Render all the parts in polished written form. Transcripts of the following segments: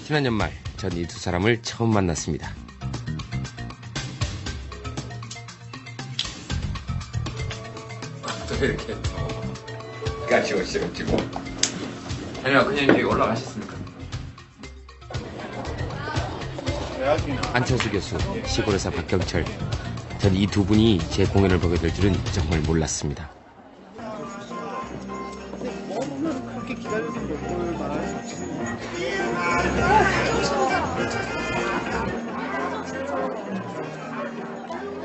지난 연말 전 이 두 사람을 처음 만났습니다. 또 이렇게 또 가시오시럽지고. 아니요, 그냥 여기 올라가셨습니까? 안철수 교수, 시골의사 박경철. 전 이 두 분이 제 공연을 보게 될 줄은 정말 몰랐습니다. 그렇게 기다려주는 걸 말할 수 없지.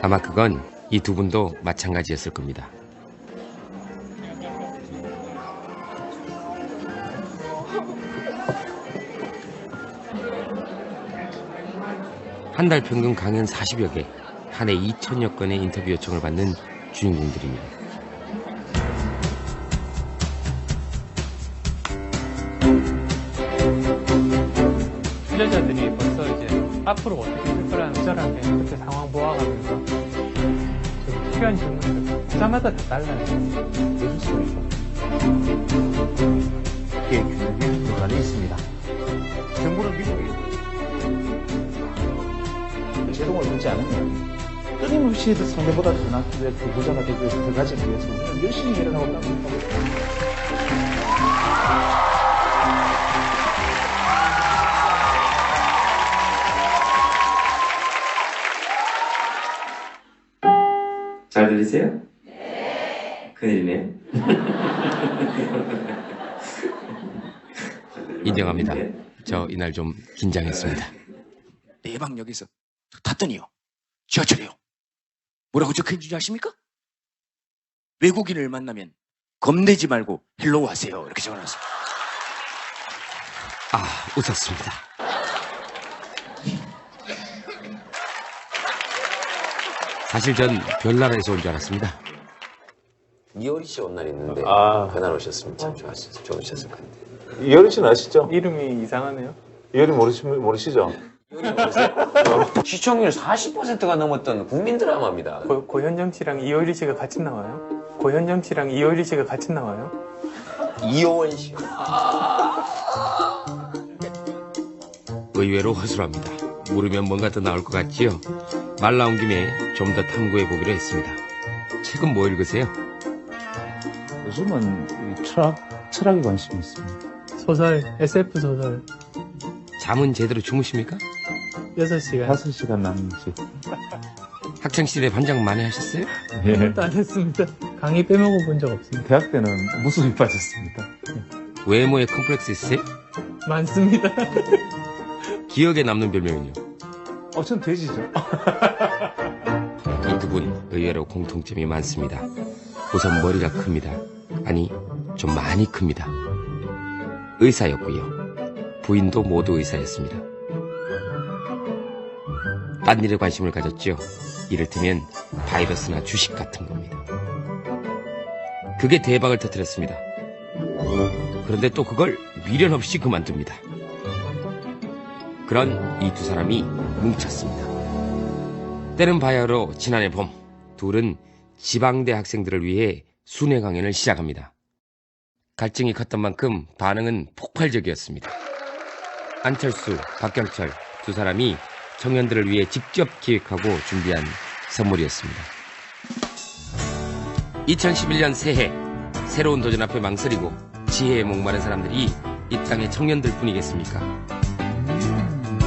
아마 그건 이 두 분도 마찬가지였을 겁니다. 한 달 평균 강연 40여 개, 한 해 2천여 건의 인터뷰 요청을 받는 주인공들입니다. 출연자들이 벌써 이제 앞으로 어떻게 할 거라는 절하게 그때 상황 보아가면서 좀 필요한 질문들 부자마다 다 달라요. 예술성이죠. 기획 규칙이 중간에 있습니다. 정부는 미국이에요. 제동을 두지 않으면 끊임없이 상대보다 더 낫게 부자가 되고 더 가지기 위해서 우리는 열심히 일어나고 있다고 생각합니다. 잘 들리세요? 네. 큰일이네요. 인정합니다. 저 이날 좀 긴장했습니다. 내방역에서 탔더니요. 지하철이요. 뭐라고 적혀있는 줄 아십니까? 외국인을 만나면 겁내지 말고 헬로우 하세요. 이렇게 적어놨습니다. 아, 웃었습니다. 사실 전 별나라에서 온 줄 알았습니다. 이효리 씨 온 날 있는데 그날 오셨으면 참 좋으셨을 것 같아요. 이효리 씨는 아시죠? 이름이 이상하네요. 이효리 모르시죠? 시청률 40%가 넘었던 국민 드라마입니다. 고현정 씨랑 이효리 씨가 같이 나와요? 고현정 씨랑 이효리 씨가 같이 나와요? 이효원 씨. 의외로 허술합니다. 물으면 뭔가 더 나올 것 같지요? 말 나온 김에 좀 더 탐구해 보기로 했습니다. 책은 뭐 읽으세요? 요즘은 이 철학에 관심이 있습니다. 소설, SF 소설 잠은 제대로 주무십니까? 6시간 5시간 남짓. 학창시절에 반장 많이 하셨어요? 예. 하나도 안 했습니다. 강의 빼먹어 본 적 없습니다. 대학 때는 무수히 빠졌습니다. 외모에 컴플렉스 있으세요? 많습니다. 기억에 남는 별명은요? 전 돼지죠. 이 두 분 의외로 공통점이 많습니다. 우선 머리가 큽니다. 아니, 좀 많이 큽니다. 의사였고요. 부인도 모두 의사였습니다. 딴 일에 관심을 가졌죠. 이를테면 바이러스나 주식 같은 겁니다. 그게 대박을 터뜨렸습니다. 그런데 또 그걸 미련 없이 그만둡니다. 그런 이 두 사람이 뭉쳤습니다. 때는 바야흐로 지난해 봄, 둘은 지방대 학생들을 위해 순회 강연을 시작합니다. 갈증이 컸던 만큼 반응은 폭발적이었습니다. 안철수, 박경철 두 사람이 청년들을 위해 직접 기획하고 준비한 선물이었습니다. 2011년 새해, 새로운 도전 앞에 망설이고 지혜에 목마른 사람들이 이 땅의 청년들 뿐이겠습니까?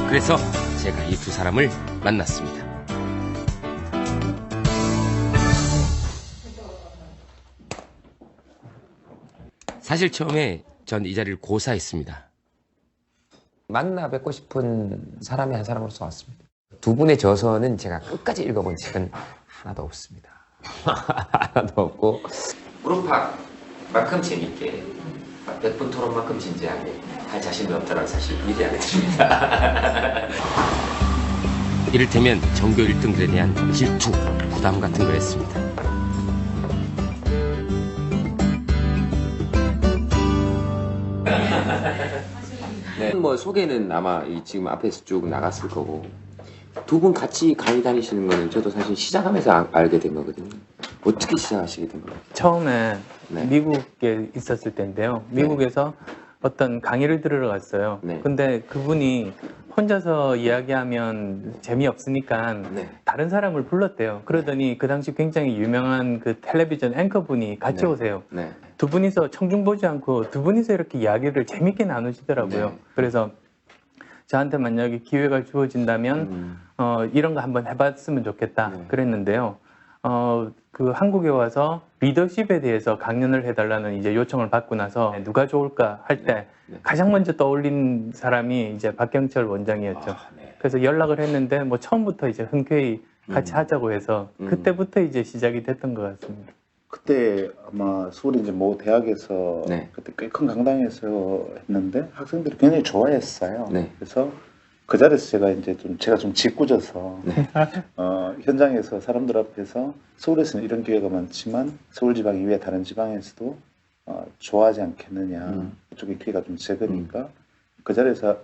그래서 제가 이 두 사람을 만났습니다. 사실 처음에 전 이 자리를 고사했습니다. 만나 뵙고 싶은 사람이 한 사람으로서 왔습니다. 두 분의 저서는 제가 끝까지 읽어본 책은 하나도 없습니다. 하나도 없고 우루파만큼 재밌게 100분 토론만큼 진지하게 할 자신이 없다는 사실 미리 알려드립니다. 이를테면 전교 1등들에 대한 질투, 부담 같은 걸 했습니다. 네, 뭐 소개는 아마 지금 앞에서 쭉 나갔을 거고 두 분 같이 강의 다니시는 거는 저도 사실 시작하면서 알게 된 거거든요. 어떻게 시작하시게 된 거예요? 처음에 네. 미국에 있었을 때인데요. 미국에서 어떤 강의를 들으러 갔어요. 네. 근데 그분이 혼자서 이야기하면 재미없으니까 네. 다른 사람을 불렀대요. 그러더니 그 당시 굉장히 유명한 그 텔레비전 앵커분이 같이 네. 오세요. 네. 두 분이서 청중 보지 않고 두 분이서 이렇게 이야기를 재밌게 나누시더라고요. 네. 그래서 저한테 만약에 기회가 주어진다면 이런 거 한번 해봤으면 좋겠다 네. 그랬는데요. 그 한국에 와서 리더십에 대해서 강연을 해달라는 이제 요청을 받고 나서 누가 좋을까 할 때 네. 가장 먼저 떠올린 사람이 이제 박경철 원장이었죠. 아, 네. 그래서 연락을 했는데 뭐 처음부터 이제 흔쾌히 같이 하자고 해서 그때부터 이제 시작이 됐던 것 같습니다. 그때 아마 서울 이제 모 대학에서 네. 그때 꽤 큰 강당에서 했는데 학생들이 굉장히 좋아했어요. 네. 그래서 그 자리에서 제가 이제 제가 좀 짓궂어서 네. 현장에서 사람들 앞에서 서울에서는 이런 기회가 많지만 서울 지방 이외에 다른 지방에서도 좋아하지 않겠느냐. 그쪽에 기회가 좀 적으니까 그 자리에서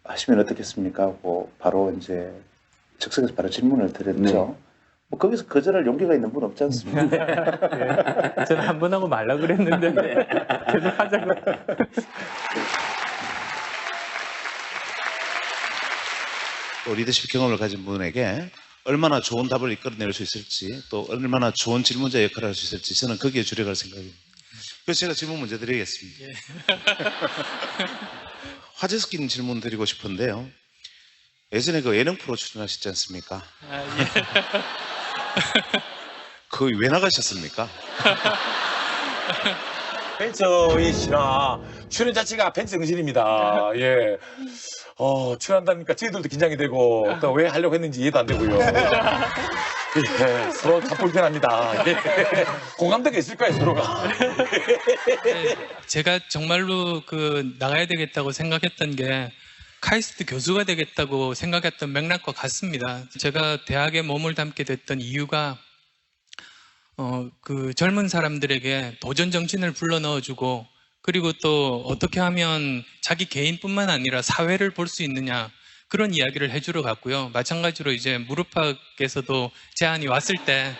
하시면 어떻겠습니까 하고 바로 이제 즉석에서 바로 질문을 드렸죠. 네. 뭐 거기서 거절할 용기가 있는 분 없지 않습니까? 네. 저는 한 번 하고 말라 그랬는데 계속 하자고. 또 리더십 경험을 가진 분에게 얼마나 좋은 답을 이끌어낼 수 있을지 또 얼마나 좋은 질문자 역할을 할 수 있을지 저는 거기에 주력할 생각입니다. 그래서 제가 질문 먼저 드리겠습니다. 예. 화제 섞인 질문 드리고 싶은데요. 예전에 그 예능 프로 출연하셨지 않습니까? 아, 예. 거기 왜 나가셨습니까? 벤처의 신화 출연 자체가 벤처 정신입니다. 예. 출연한다니까 저희들도 긴장이 되고 또 왜 하려고 했는지 이해도 안 되고요. 예, 서로 다 불편합니다. 예. 공감대가 있을 거예요, 서로가. 제가 정말로 나가야 되겠다고 생각했던 게 카이스트 교수가 되겠다고 생각했던 맥락과 같습니다. 제가 대학에 몸을 담게 됐던 이유가 그 젊은 사람들에게 도전 정신을 불러넣어주고 그리고 또 어떻게 하면 자기 개인뿐만 아니라 사회를 볼 수 있느냐 그런 이야기를 해주러 갔고요. 마찬가지로 이제 무릎팍에서도 제안이 왔을 때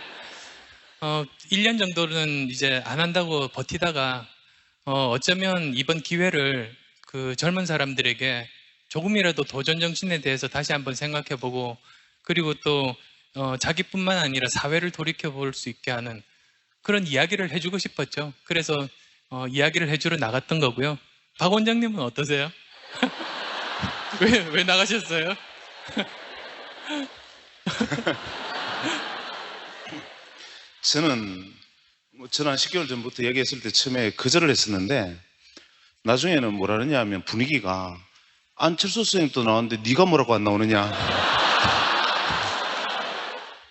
1년 정도는 이제 안 한다고 버티다가 어쩌면 이번 기회를 그 젊은 사람들에게 조금이라도 도전 정신에 대해서 다시 한번 생각해보고 그리고 또 자기뿐만 아니라 사회를 돌이켜볼 수 있게 하는 그런 이야기를 해주고 싶었죠. 그래서 이야기를 해주러 나갔던 거고요. 박 원장님은 어떠세요? 왜 나가셨어요? 저는 한 10개월 전부터 얘기했을 때 처음에 거절을 했었는데 나중에는 뭐라 그러냐 하면 분위기가 안철수 선생님도 나왔는데 네가 뭐라고 안 나오느냐.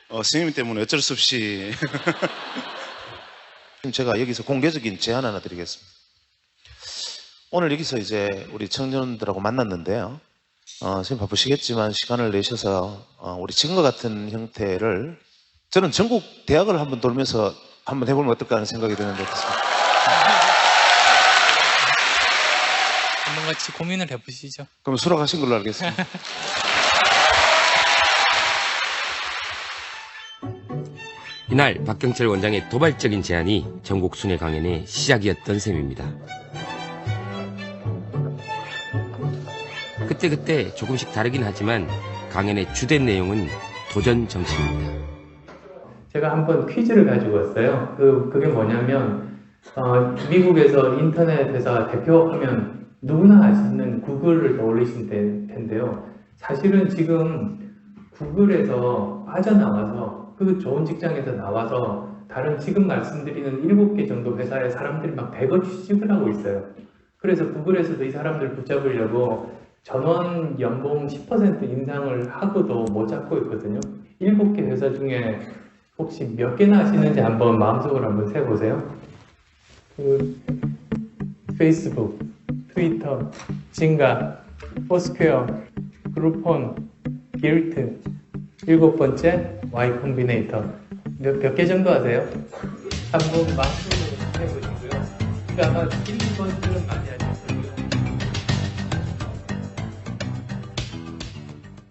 선생님 때문에 어쩔 수 없이 제가 여기서 공개적인 제안 하나 드리겠습니다. 오늘 여기서 이제 우리 청년들하고 만났는데요. 선생님 바쁘시겠지만 시간을 내셔서 우리 지금과 같은 형태를 저는 전국 대학을 한번 돌면서 한번 해보면 어떨까 하는 생각이 드는데 어떻습니까? 한번 같이 고민을 해보시죠. 그럼 수락하신 걸로 알겠습니다. 이날 박경철 원장의 도발적인 제안이 전국 순회 강연의 시작이었던 셈입니다. 그때 조금씩 다르긴 하지만 강연의 주된 내용은 도전 정신입니다. 제가 한번 퀴즈를 가지고 왔어요. 그게 뭐냐면 미국에서 인터넷 회사 대표하면 누구나 아시는 구글을 떠올리시면 텐데요. 사실은 지금 구글에서 빠져나와서 그 좋은 직장에서 나와서 다른 지금 말씀드리는 7개 정도 회사의 사람들이 막 대거 취직을 하고 있어요. 그래서 구글에서도 이 사람들 붙잡으려고 전원 연봉 10% 인상을 하고도 못 잡고 있거든요. 7개 회사 중에 혹시 몇 개나 아시는지 한번 마음속으로 한번 세보세요. 페이스북, 트위터, 진가, 포스퀘어, 그룹폰, 길트, 7번째 Y 콤비네이터. 몇 개 정도 아세요? 한번 마음속으로 해보시고요. 그러니까 아마 1번들은 많이 아실 거예요.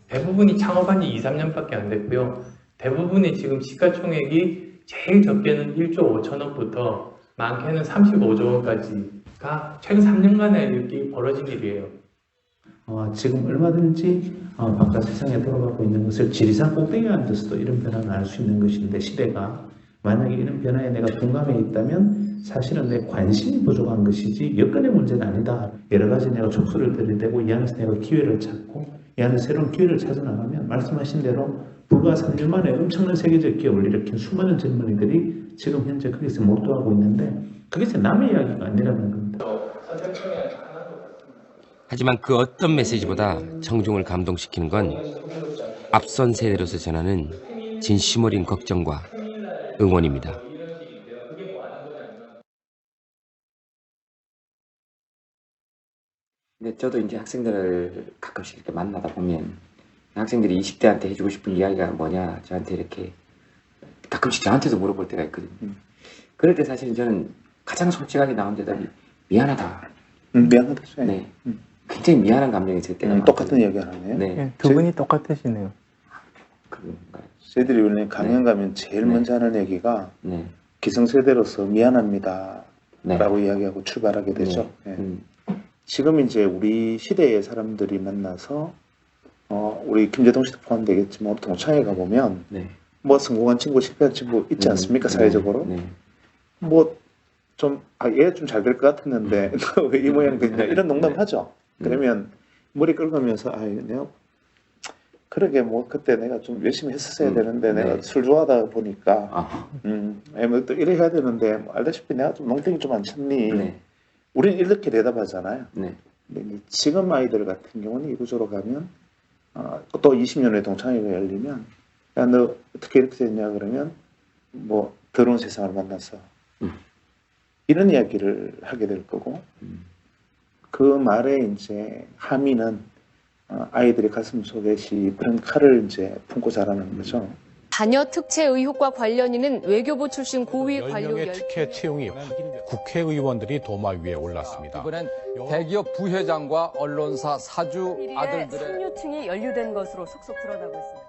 대부분이 창업한 지 2, 3년밖에 안 됐고요. 대부분이 지금 시가총액이 제일 적게는 1조 5천억부터 많게는 35조 원까지 다 최근 3년간에 이렇게 벌어진 일이에요. 지금 얼마든지 바깥 세상에 돌아가고 있는 것을 지리산 꼭대기에 앉아서도 이런 변화를 알 수 있는 것인데, 시대가 만약에 이런 변화에 내가 동감해 있다면 사실은 내 관심이 부족한 것이지 여건의 문제는 아니다. 여러 가지 내가 촉수를 들이대고 이 안에서 내가 기회를 찾고 이 안에서 새로운 기회를 찾아 나가면, 말씀하신 대로 불과 3년 만에 엄청난 세계적 기업을 일으킨 수많은 젊은이들이 지금 현재 거기서 몰두하고 있는데, 그게 남의 이야기가 아니라는 겁니다. 하지만 그 어떤 메시지보다 청중을 감동시키는 건 앞선 세대로서 전하는 진심 어린 걱정과 응원입니다. 근데 저도 이제 학생들을 가끔씩 이렇게 만나다 보면 학생들이 20대한테 해주고 싶은 이야기가 뭐냐 저한테 이렇게 가끔씩 저한테도 물어볼 때가 있거든요. 그럴 때 사실 저는 가장 솔직하게 나온 대답이 미안하다. 미안하다. 네. 굉장히 미안한 감정이 들 때가 똑같은 이야기 하네요. 네. 네, 두 분이 똑같으시네요. 그런가요? 저희들이 원래 강연 가면 제일 먼저 하는 얘기가 네. 기성세대로서 미안합니다 네. 라고 이야기하고 출발하게 되죠. 네. 지금 이제 우리 시대의 사람들이 만나서 우리 김재동 씨도 포함되겠지만 동창회 가보면 네. 뭐 성공한 친구, 실패한 친구 있지 않습니까? 사회적으로. 네. 뭐 좀 얘 좀 잘 될 것 같았는데 왜 이 모양 됐냐 이런 농담 하죠. 그러면 머리 긁으면서 내가 그러게 뭐 그때 내가 좀 열심히 했었어야 되는데 내가 술 좋아하다 보니까 뭐 또 이래 해야 되는데 뭐 알다시피 내가 좀 농땡이 좀 안 쳤니. 네. 우리는 이렇게 대답하잖아요. 네. 근데 지금 아이들 같은 경우는 이구조로 가면 또 20년 후에 동창회가 열리면 야 너 어떻게 이렇게 됐냐 그러면 뭐 더러운 세상을 만나서 이런 이야기를 하게 될 거고 그 말에 이제 함의는 아이들의 가슴 속에 그런 칼을 이제 품고 자라는 거죠. 자녀 특채 의혹과 관련인은 외교부 출신 고위 관료 10명의 특혜 채용이 국회의원들이 도마 위에 올랐습니다. 이번엔 대기업 부회장과 언론사 사주 아들들의 상류층이 연루된 것으로 속속 드러나고 있습니다.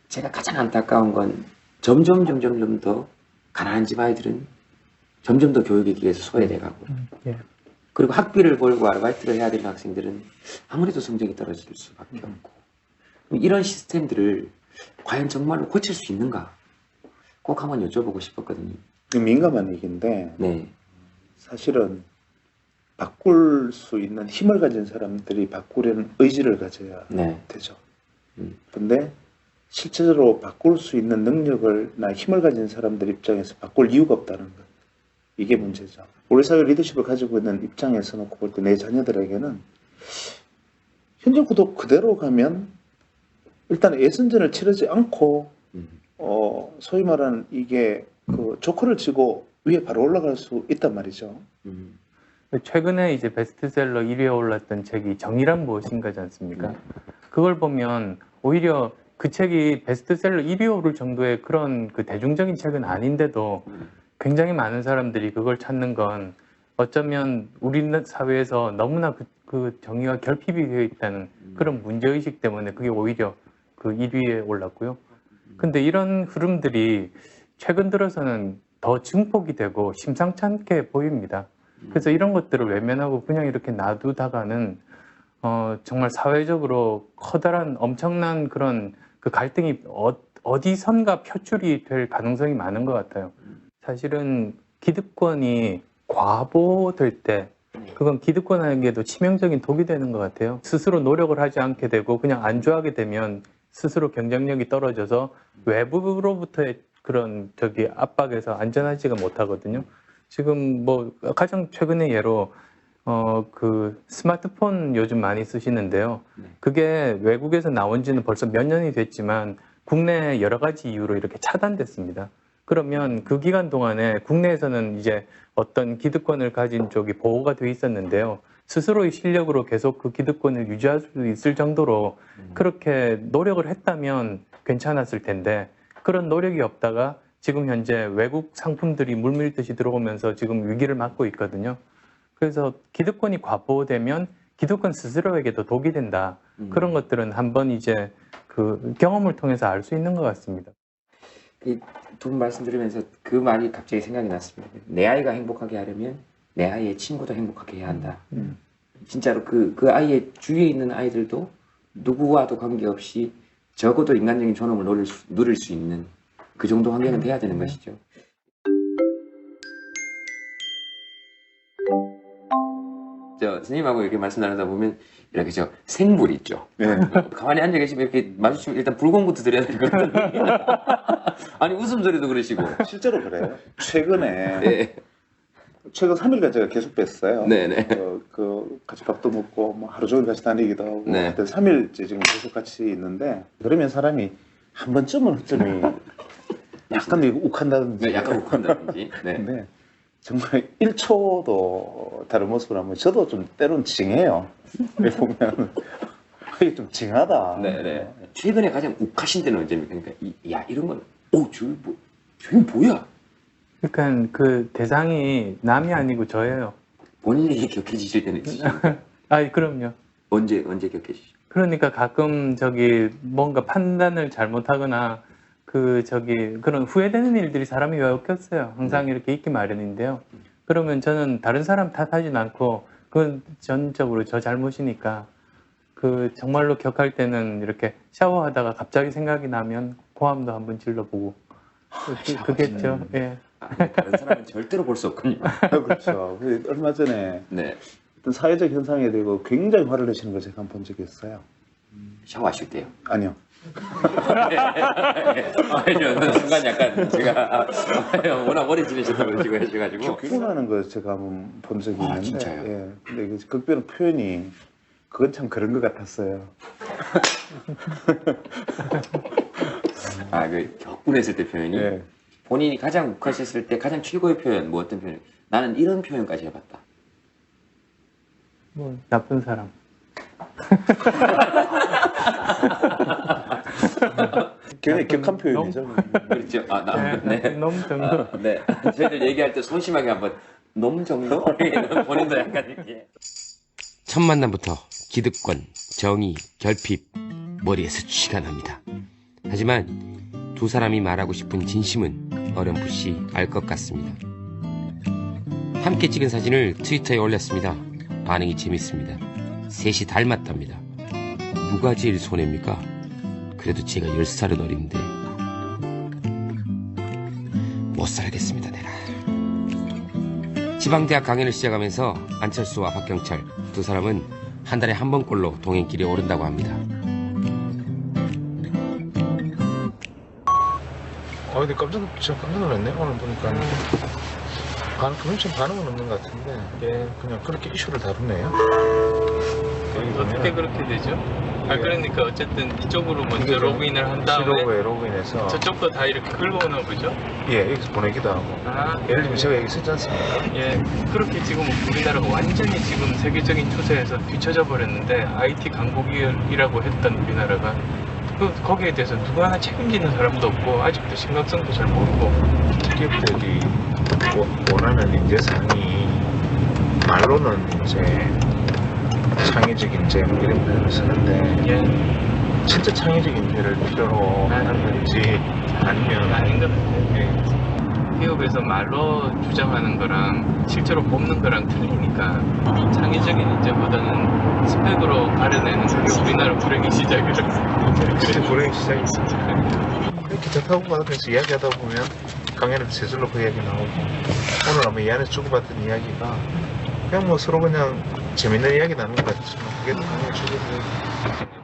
제가 가장 안타까운 건 점점 더 가난한 집 아이들은 점점 더 교육에 의해서 소외돼가고 그리고 학비를 벌고 아르바이트를 해야 되는 학생들은 아무래도 성적이 떨어질 수밖에 없고 이런 시스템들을 과연 정말로 고칠 수 있는가 꼭 한번 여쭤보고 싶었거든요. 민감한 얘기인데 네. 사실은 바꿀 수 있는 힘을 가진 사람들이 바꾸려는 의지를 가져야 되죠. 근데 실제로 바꿀 수 있는 능력을나 힘을 가진 사람들 입장에서 바꿀 이유가 없다는 것. 이게 문제죠. 우리 사회 리더십을 가지고 있는 입장에서 놓고 볼 때 내 자녀들에게는 현재 구도 그대로 가면 일단 예선전을 치르지 않고 소위 말하는 이게 그 조커를 치고 위에 바로 올라갈 수 있단 말이죠. 최근에 이제 베스트셀러 1위에 올랐던 책이 정의란 무엇인가지 않습니까? 그걸 보면 오히려 그 책이 베스트셀러 1위 오를 정도의 그런 그 대중적인 책은 아닌데도 굉장히 많은 사람들이 그걸 찾는 건 어쩌면 우리 사회에서 너무나 그 정의와 결핍이 되어 있다는 그런 문제의식 때문에 그게 오히려 그 1위에 올랐고요. 근데 이런 흐름들이 최근 들어서는 더 증폭이 되고 심상치 않게 보입니다. 그래서 이런 것들을 외면하고 그냥 이렇게 놔두다가는 정말 사회적으로 커다란 엄청난 그런 그 갈등이 어디선가 표출이 될 가능성이 많은 것 같아요. 사실은 기득권이 과보될 때 그건 기득권에게도 치명적인 독이 되는 것 같아요. 스스로 노력을 하지 않게 되고 그냥 안주하게 되면 스스로 경쟁력이 떨어져서 외부로부터의 그런 압박에서 안전하지가 못하거든요. 지금 뭐 가장 최근의 예로 그 스마트폰 요즘 많이 쓰시는데요. 그게 외국에서 나온 지는 벌써 몇 년이 됐지만 국내 여러 가지 이유로 이렇게 차단됐습니다. 그러면 그 기간 동안에 국내에서는 이제 어떤 기득권을 가진 쪽이 보호가 돼 있었는데요. 스스로의 실력으로 계속 그 기득권을 유지할 수 있을 정도로 그렇게 노력을 했다면 괜찮았을 텐데 그런 노력이 없다가 지금 현재 외국 상품들이 물밀듯이 들어오면서 지금 위기를 맞고 있거든요. 그래서 기득권이 과보되면 기득권 스스로에게도 독이 된다. 그런 것들은 한번 이제 그 경험을 통해서 알 수 있는 것 같습니다. 두 분 말씀 들으면서 그 말이 갑자기 생각이 났습니다. 내 아이가 행복하게 하려면 내 아이의 친구도 행복하게 해야 한다. 진짜로 그 아이의 주위에 있는 아이들도 누구와도 관계없이 적어도 인간적인 존엄을 누릴 수 있는 그 정도 환경은 돼야 되는 것이죠. 스님하고 이렇게 말씀 나누다 보면 이렇게 생불 있죠. 네. 가만히 앉아 계시면 이렇게 마주치면 일단 불공부터 드려야 되거든요. 아니 웃음소리도 그러시고. 실제로 그래요. 최근에 네. 최근 3일간 제가 계속 뵀어요. 네네. 같이 밥도 먹고 뭐 하루 종일 같이 다니기도 하고. 네. 3일째 지금 계속 같이 있는데 그러면 사람이 한 번쯤은 약간 욱한다든지. 네, 약간 욱한다든지. 네. 네. 정말 1초도 다른 모습을 하면 저도 좀 때론 징해요. 보면 이게 좀 징하다. 네네. 최근에 가장 욱하신 때는 언제입니까? 그러니까 이런 건 저기 뭐야? 그러니까 그 대상이 남이 아니고 저예요. 본인이 격해지실 때는 있으시죠? 아, 그럼요. 언제 격해지시죠? 그러니까 가끔 뭔가 판단을 잘못하거나 그런 후회되는 일들이 사람이 왜 엮였어요. 항상 이렇게 있기 마련인데요. 그러면 저는 다른 사람 탓하진 않고 그건 전적으로 저 잘못이니까 정말로 격할 때는 이렇게 샤워하다가 갑자기 생각이 나면 고함도 한번 질러보고 그겠죠. 예. 다른 사람은 절대로 볼 수 없군요. 그렇죠. 얼마 전에 네. 어떤 사회적 현상에 대고 굉장히 화를 내시는 걸 제가 한번 본 적이 있어요. 샤워하실 때요? 아니요. 아니요, 순간 약간 제가 워낙 오래 지내셨다고 하셔가지고 격변하는 걸 제가 한번 본 적이 있는데, 진짜요? 예. 근데 그 격변 표현이 그건 참 그런 것 같았어요. 격분했을 때 표현이 예. 본인이 가장 욱하셨을 때 가장 최고의 표현 뭐 어떤 표현? 나는 이런 표현까지 해봤다. 뭐 나쁜 사람. 굉장히 격한 표현이죠. 그렇죠. 놈 정도. 네. 저희들 얘기할 때 소심하게 한번 놈 정도? 본인도 약간 이렇게. 첫 만남부터 기득권, 정의, 결핍, 머리에서 쥐가 납니다. 하지만 두 사람이 말하고 싶은 진심은 어렴풋이 알 것 같습니다. 함께 찍은 사진을 트위터에 올렸습니다. 반응이 재밌습니다. 셋이 닮았답니다. 누가 제일 손해입니까? 그래도 제가 10살은 어린데 못 살겠습니다 내가. 지방대학 강연을 시작하면서 안철수와 박경철 두 사람은 한 달에 한 번꼴로 동행길에 오른다고 합니다. 근데 진짜 깜짝 놀랐네. 오늘 보니까 엄청 반응은 없는 것 같은데 그냥 그렇게 이슈를 다루네요. 어떻게 그렇게 되죠? 그러니까 어쨌든 이쪽으로 먼저 로그인을 한 다음에 시로그에 로그인해서 저쪽도 다 이렇게 긁어오나 보죠? 예, 여기서 보내기도 하고. 예를 들면 제가 여기 쓰지 않습니까? 예, 그렇게 지금 우리나라가 완전히 지금 세계적인 추세에서 뒤처져 버렸는데 IT 강국이라고 했던 우리나라가 거기에 대해서 누구 하나 책임지는 사람도 없고 아직도 심각성도 잘 모르고 기업들이 원하는 인재상이 말로는 이제 창의적 인재 뭐 이런 표현을 쓰는데 진짜 창의적 인재를 필요로 하는 건지 아니면 아닌 것 같아요. 기업에서 말로 주장하는 거랑 실제로 뽑는 거랑 틀리니까 창의적인 인재보다는 스펙으로 가려내는 그게 우리나라 불행의 시작이라서 진짜 불행의 시작이죠. 기차 타고 가면서 이야기하다 보면 강연에도 제절로 그 이야기 나오고 오늘 아마 이 안에서 주고받은 이야기가 그냥 뭐 서로 그냥 재밌는 이야기 나누는 것 같지만 그게 또 강연의 주고받은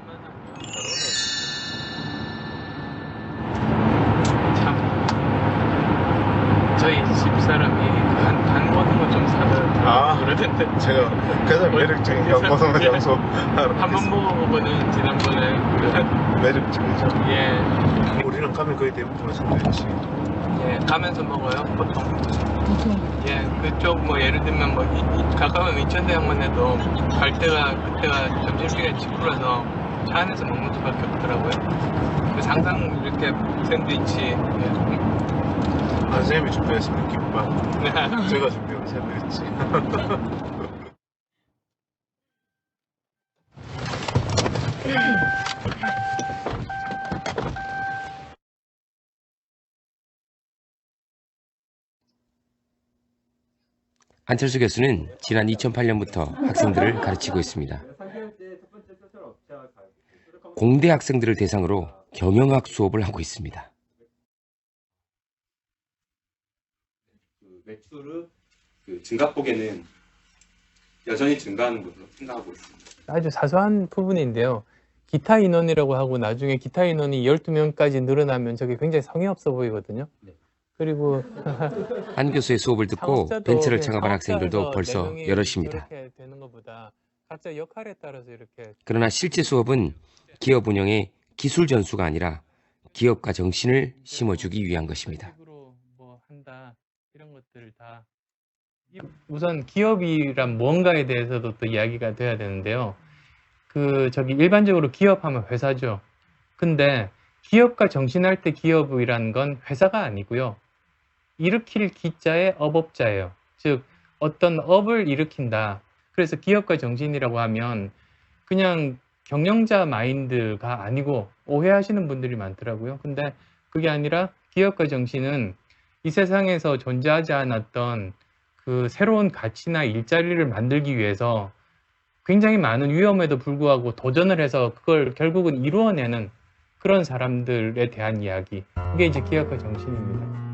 저희 집사람이 간 보는 거 좀 사다 그러던데 제가 가장 매력적인 강보성 장소 한 번 먹어보는 지난번에 매력적이죠. 예. 우리는 가면 거의 대부분 선택지. 예, 가면서 먹어요 보통. 예, 그쪽 뭐 예를 들면 뭐 가까운 인천대학만 해도 그때가 점심시간 직후라서 차 안에서 먹는 수밖에 없더라고요. 그래서 항상 이렇게 샌드위치. 선생님이 준비했으면 김밥. 제가 준비한 샌드위치. 안철수 교수는 지난 2008년부터 학생들을 가르치고 있습니다. 공대 학생들을 대상으로 경영학 수업을 하고 있습니다. 매출의 증가폭에는 여전히 증가하는 것으로 생각하고 있습니다. 아주 사소한 부분인데요. 기타 인원이라고 하고 나중에 기타 인원이 12명까지 늘어나면 저게 굉장히 성의 없어 보이거든요. 그리고 안 교수의 수업을 듣고 벤처를 창업한 학생들도 벌써 여럿입니다. 이렇게 되는 것보다 각자 역할에 따라서 이렇게 그러나 실제 수업은 기업 운영의 기술 전수가 아니라 기업가 정신을 심어주기 위한 것입니다. 뭐 한다 이런 것들을 다 우선 기업이란 무언가에 대해서도 또 이야기가 돼야 되는데요. 일반적으로 기업하면 회사죠. 근데 기업가 정신할 때 기업이란 건 회사가 아니고요. 일으킬 기자의 업업자예요. 즉 어떤 업을 일으킨다. 그래서 기업가 정신이라고 하면 그냥 경영자 마인드가 아니고 오해하시는 분들이 많더라고요. 근데 그게 아니라 기업가 정신은 이 세상에서 존재하지 않았던 그 새로운 가치나 일자리를 만들기 위해서 굉장히 많은 위험에도 불구하고 도전을 해서 그걸 결국은 이루어내는 그런 사람들에 대한 이야기. 그게 이제 기업가 정신입니다.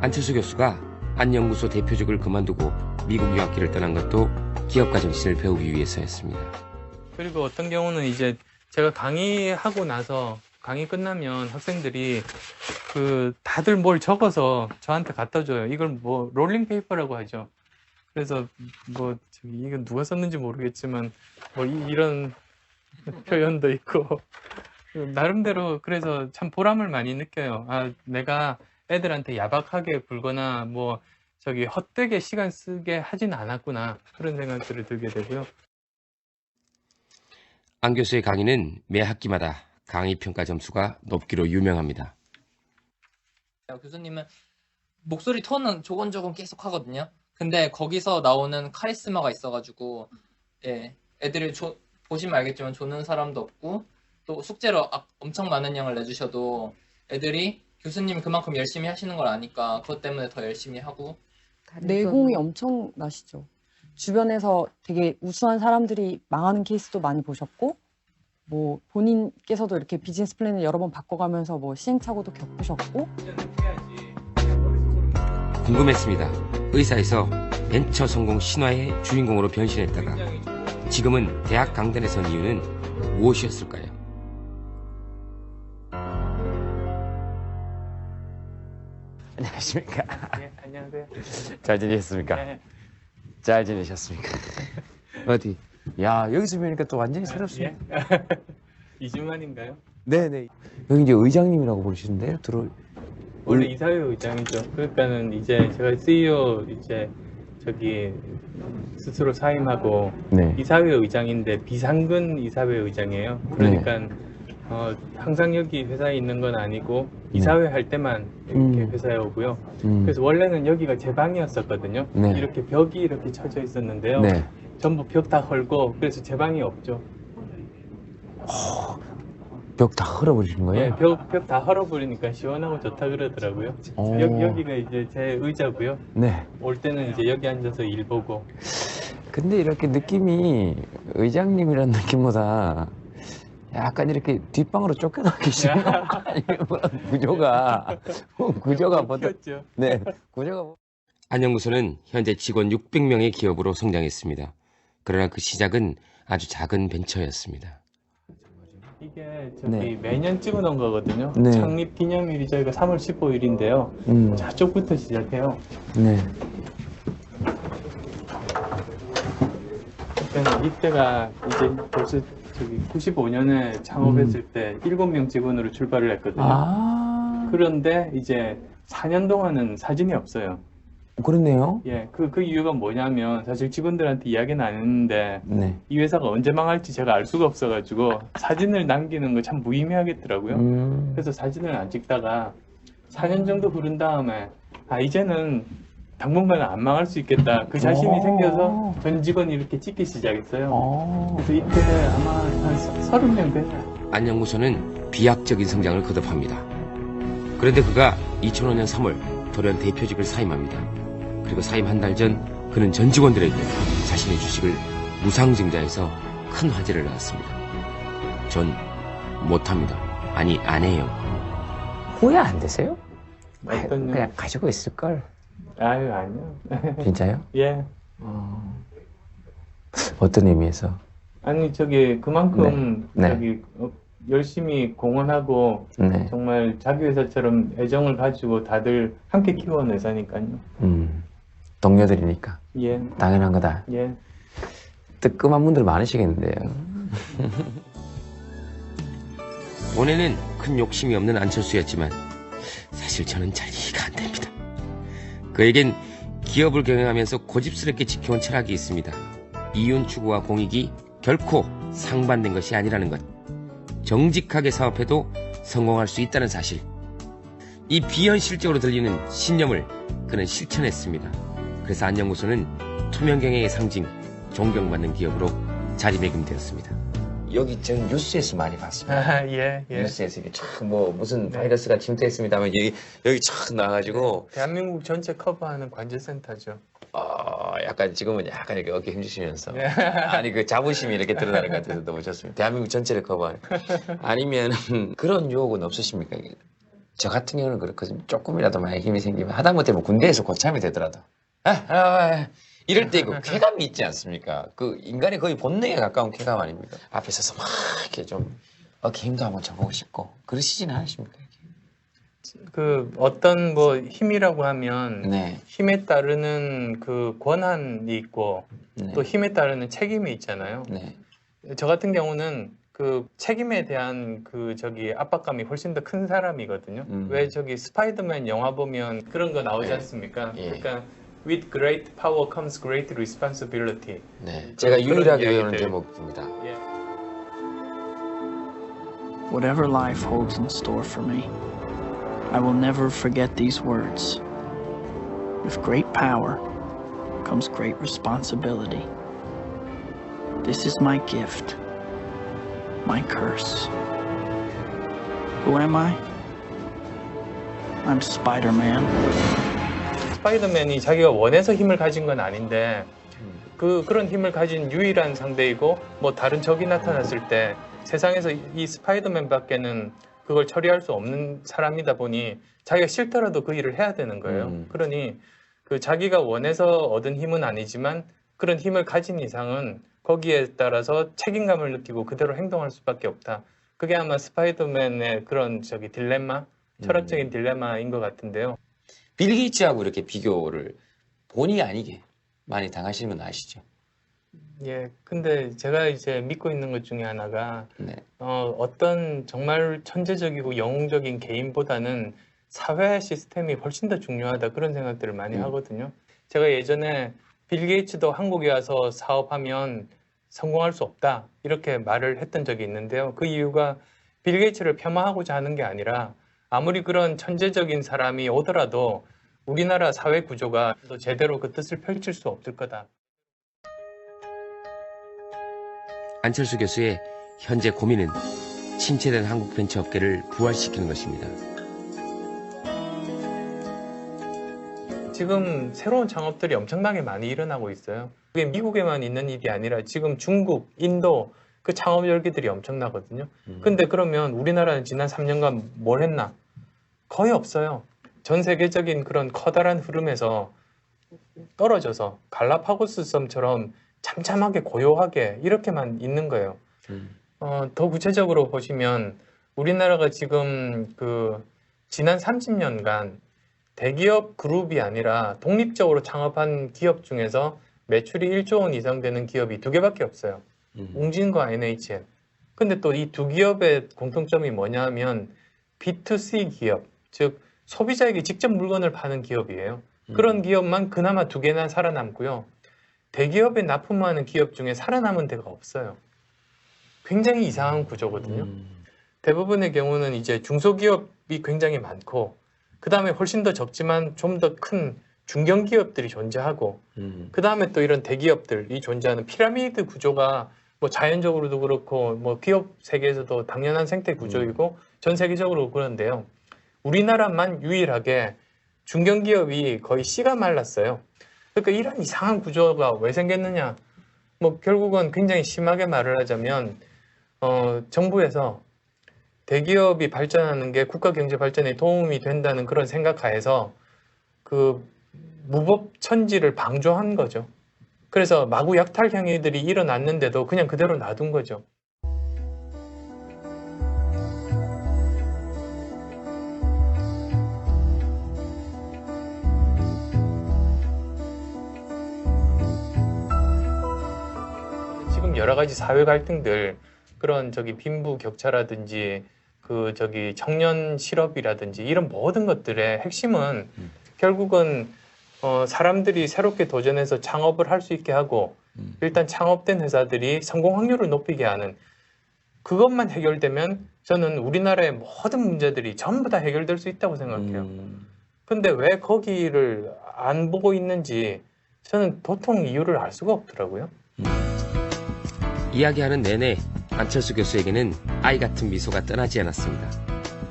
안철수 교수가 안연구소 대표직을 그만두고 미국 유학기를 떠난 것도 기업가 정신을 배우기 위해서였습니다. 그리고 어떤 경우는 이제 제가 강의하고 나서 강의 끝나면 학생들이 다들 뭘 적어서 저한테 갖다 줘요. 이걸 뭐 롤링 페이퍼라고 하죠. 그래서 이건 누가 썼는지 모르겠지만 이런 표현도 있고 나름대로 그래서 참 보람을 많이 느껴요. 아, 내가 애들한테 야박하게 굴거나 헛되게 시간 쓰게 하진 않았구나 그런 생각들을 들게 되고요. 안 교수의 강의는 매 학기마다 강의 평가 점수가 높기로 유명합니다. 교수님은 목소리 톤은 조곤조곤 계속 하거든요. 근데 거기서 나오는 카리스마가 있어가지고 예, 애들이 보시면 알겠지만 조는 사람도 없고 또 숙제로 엄청 많은 양을 내주셔도 애들이 교수님이 그만큼 열심히 하시는 걸 아니까 그것 때문에 더 열심히 하고 내공이 엄청 나시죠. 주변에서 되게 우수한 사람들이 망하는 케이스도 많이 보셨고 뭐 본인께서도 이렇게 비즈니스 플랜을 여러 번 바꿔가면서 뭐 시행착오도 겪으셨고 궁금했습니다. 의사에서 벤처 성공 신화의 주인공으로 변신했다가 지금은 대학 강단에 선 이유는 무엇이었을까요? 안녕하십니까. 네, 안녕하세요. 잘 지내셨습니까? 네. 잘 지내셨습니까? 어디? 야, 여기서 뵈니까 또 완전히 새롭습니다. 예? 2주 만인가요? 네네. 여기 이제 의장님이라고 부르시는데요? 원래 이사회 의장이죠. 그러니까는 이제 제가 CEO 스스로 사임하고 네. 이사회 의장인데 비상근 이사회 의장이에요. 그러니까 항상 여기 회사에 있는 건 아니고 이사회 할 때만 이렇게 회사에 오고요. 그래서 원래는 여기가 제 방이었었거든요. 네. 이렇게 벽이 이렇게 쳐져 있었는데요. 네. 전부 벽 다 헐고 그래서 제 방이 없죠. 벽 다 헐어버리신 거예요? 예, 벽 다 헐어버리니까 시원하고 좋다 그러더라고요. 여기가 이제 제 의자고요. 네. 올 때는 이제 여기 앉아서 일 보고. 근데 이렇게 느낌이 의장님이라는 느낌보다 약간 이렇게 뒷방으로 쫓겨나 계시는 거 아니에요? 구조가 보통. 네. 구조가. 안연구소는 현재 직원 600명의 기업으로 성장했습니다. 그러나 그 시작은 아주 작은 벤처였습니다. 이게 매년 찍어놓은 거거든요. 네. 창립 기념일이 저희가 3월 15일인데요. 저쪽부터 시작해요. 네. 그러니까 이때가 이제 벌써 95년에 창업했을 때 7명 직원으로 출발을 했거든요. 그런데 이제 4년 동안은 사진이 없어요. 그렇네요. 예, 그 이유가 뭐냐면 사실 직원들한테 이야기는 안 했는데 네. 이 회사가 언제 망할지 제가 알 수가 없어가지고 사진을 남기는 거 참 무의미하겠더라고요. 그래서 사진을 안 찍다가 4년 정도 흐른 다음에 이제는 당분간은 안 망할 수 있겠다. 그 자신이 생겨서 전 직원이 이렇게 찍기 시작했어요. 그래서 이때 아마 한 30명 됐어요. 안연구소는 비약적인 성장을 거듭합니다. 그런데 그가 2005년 3월 돌연 대표직을 사임합니다. 그리고 사임 한 달 전 그는 전 직원들에게 자신의 주식을 무상증자해서 큰 화제를 낳았습니다. 전 못합니다. 아니 안 해요. 후회 안 되세요? 어떤 그냥 가지고 있을걸. 아유 아니요. 진짜요? 예. 어떤 의미에서? 아니 저기 그만큼 네. 저기 열심히 공헌하고 네. 정말 자기 회사처럼 애정을 가지고 다들 함께 키워온 회사니까요. 동료들이니까. 예. 당연한 거다. 예. 뜨끔한 분들 많으시겠는데요. 본에는 큰 욕심이 없는 안철수였지만 사실 저는 잘 이해가 안 됩니다. 그에겐 기업을 경영하면서 고집스럽게 지켜온 철학이 있습니다. 이윤 추구와 공익이 결코 상반된 것이 아니라는 것. 정직하게 사업해도 성공할 수 있다는 사실. 이 비현실적으로 들리는 신념을 그는 실천했습니다. 그래서 안연구소는 투명경영의 상징, 존경받는 기업으로 자리매김되었습니다. 여기 전 뉴스에서 많이 봤습니다. 예. 뉴스에서 이게 참 뭐 무슨 바이러스가 침투했습니다만 여기 촥 나와가지고 대한민국 전체 커버하는 관제센터죠. 약간 지금은 약간 이렇게 어깨 힘주시면서 네. 아니 그 자부심이 이렇게 드러나는 것 같아서 너무 좋습니다. 대한민국 전체를 커버하는. 아니면 그런 유혹은 없으십니까? 저 같은 경우는 그렇거든요. 조금이라도 만약 힘이 생기면 하다못해 뭐 군대에서 고참이 되더라도 이럴 때 그 쾌감이 있지 않습니까? 그 인간의 거의 본능에 가까운 쾌감 아닙니까? 앞에 서서 막 이렇게 좀 어깨 힘도 한번 줘보고 싶고 그러시지는 않으십니까? 그 어떤 뭐 힘이라고 하면 네. 힘에 따르는 그 권한이 있고 또 힘에 따르는 책임이 있잖아요. 네. 저 같은 경우는 그 책임에 대한 그 저기 압박감이 훨씬 더 큰 사람이거든요. 왜 저기 스파이더맨 영화 보면 그런 거 나오지 않습니까? 그러니까 with great power comes great responsibility. 네. 제가 유일하게 외우는 제목입니다. Whatever life holds in store for me, I will never forget these words. With great power comes great responsibility. This is my gift, my curse. Who am I? I'm Spider-Man. 스파이더맨이 자기가 원해서 힘을 가진 건 아닌데 그런 힘을 가진 유일한 상대이고 뭐 다른 적이 나타났을 때 세상에서 이 스파이더맨밖에는 그걸 처리할 수 없는 사람이다 보니 자기가 싫더라도 그 일을 해야 되는 거예요. 그러니 그 자기가 원해서 얻은 힘은 아니지만 그런 힘을 가진 이상은 거기에 따라서 책임감을 느끼고 그대로 행동할 수밖에 없다. 그게 아마 스파이더맨의 그런 저기 딜레마, 철학적인 딜레마인 것 같은데요. 빌 게이츠하고 이렇게 비교를 본의 아니게 많이 당하시는 건 아시죠? 예, 근데 제가 이제 믿고 있는 것 중에 하나가 어떤 정말 천재적이고 영웅적인 개인보다는 사회 시스템이 훨씬 더 중요하다 그런 생각들을 많이 하거든요. 제가 예전에 빌 게이츠도 한국에 와서 사업하면 성공할 수 없다 이렇게 말을 했던 적이 있는데요. 그 이유가 빌 게이츠를 폄하하고자 하는 게 아니라 아무리 그런 천재적인 사람이 오더라도 우리나라 사회 구조가 또 제대로 그 뜻을 펼칠 수 없을 거다. 안철수 교수의 현재 고민은 침체된 한국 벤처업계를 부활시키는 것입니다. 지금 새로운 창업들이 엄청나게 많이 일어나고 있어요. 그게 미국에만 있는 일이 아니라 지금 중국, 인도 그 창업 열기들이 엄청나거든요. 근데 그러면 우리나라는 지난 3년간 뭘 했나? 거의 없어요. 전 세계적인 그런 커다란 흐름에서 떨어져서 갈라파고스 섬처럼 잠잠하게 고요하게 이렇게만 있는 거예요. 더 구체적으로 보시면 우리나라가 지금 그 지난 30년간 대기업 그룹이 아니라 독립적으로 창업한 기업 중에서 매출이 1조 원 이상 되는 기업이 2개밖에 없어요. 웅진과 NHN. 근데 또 이 두 기업의 공통점이 뭐냐 하면 B2C 기업, 즉 소비자에게 직접 물건을 파는 기업이에요. 그런 기업만 그나마 2개나 살아남고요. 대기업에 납품하는 기업 중에 살아남은 데가 없어요. 굉장히 이상한 구조거든요. 대부분의 경우는 이제 중소기업이 굉장히 많고 그 다음에 훨씬 더 적지만 좀 더 큰 중견기업들이 존재하고 그 다음에 또 이런 대기업들이 존재하는 피라미드 구조가 뭐 자연적으로도 그렇고 뭐 기업 세계에서도 당연한 생태 구조이고 전 세계적으로 그런데요. 우리나라만 유일하게 중견기업이 거의 씨가 말랐어요. 그러니까 이런 이상한 구조가 왜 생겼느냐. 뭐 결국은 굉장히 심하게 말을 하자면 정부에서 대기업이 발전하는 게 국가 경제 발전에 도움이 된다는 그런 생각하에서 그 무법천지를 방조한 거죠. 그래서 마구 약탈 행위들이 일어났는데도 그냥 그대로 놔둔 거죠. 지금 여러 가지 사회 갈등들, 그런 빈부격차라든지 청년 실업이라든지 이런 모든 것들의 핵심은 결국은 사람들이 새롭게 도전해서 창업을 할 수 있게 하고 일단 창업된 회사들이 성공 확률을 높이게 하는 그것만 해결되면 저는 우리나라의 모든 문제들이 전부 다 해결될 수 있다고 생각해요. 근데 왜 거기를 안 보고 있는지 저는 도통 이유를 알 수가 없더라고요. 이야기하는 내내 안철수 교수에게는 아이 같은 미소가 떠나지 않았습니다.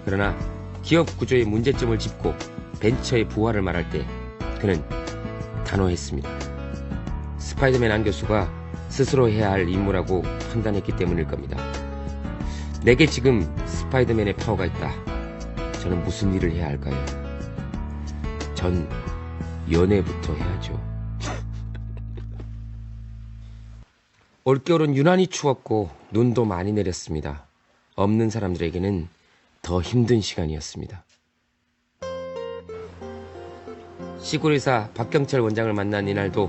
그러나 기업 구조의 문제점을 짚고 벤처의 부활을 말할 때 그는 단호했습니다. 스파이더맨 안 교수가 스스로 해야 할 임무라고 판단했기 때문일 겁니다. 내게 지금 스파이더맨의 파워가 있다. 저는 무슨 일을 해야 할까요? 전 연애부터 해야죠. 올겨울은 유난히 추웠고 눈도 많이 내렸습니다. 없는 사람들에게는 더 힘든 시간이었습니다. 시골의사 박경철 원장을 만난 이날도